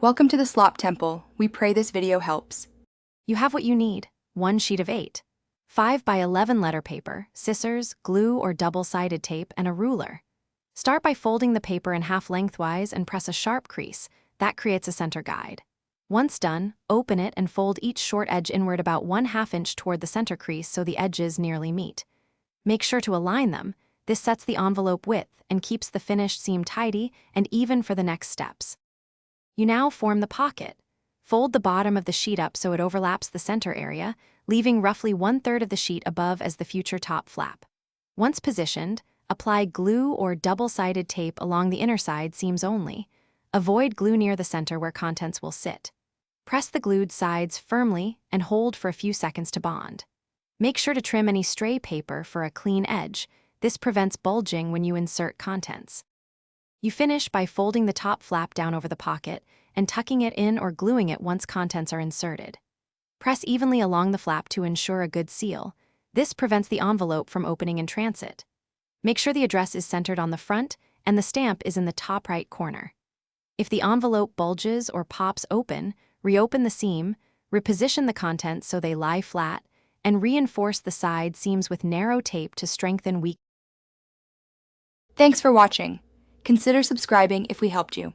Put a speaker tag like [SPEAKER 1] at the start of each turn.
[SPEAKER 1] Welcome to the Slop Temple. We pray this video helps.
[SPEAKER 2] You have what you need: 1 sheet of 8, 5 by 11 letter paper, scissors, glue or double-sided tape, and a ruler. Start by folding the paper in half lengthwise and press a sharp crease. That creates a center guide. Once done, open it and fold each short edge inward about 1/2 inch toward the center crease so the edges nearly meet. Make sure to align them. This sets the envelope width and keeps the finished seam tidy and even for the next steps. You now form the pocket. Fold the bottom of the sheet up so it overlaps the center area, leaving roughly 1/3 of the sheet above as the future top flap. Once positioned, apply glue or double-sided tape along the inner side seams only. Avoid glue near the center where contents will sit. Press the glued sides firmly and hold for a few seconds to bond. Make sure to trim any stray paper for a clean edge. This prevents bulging when you insert contents. You finish by folding the top flap down over the pocket and tucking it in or gluing it once contents are inserted. Press evenly along the flap to ensure a good seal. This prevents the envelope from opening in transit. Make sure the address is centered on the front and the stamp is in the top right corner. If the envelope bulges or pops open, reopen the seam, reposition the contents so they lie flat, and reinforce the side seams with narrow tape to strengthen weak.
[SPEAKER 1] Thanks for watching. Consider subscribing if we helped you.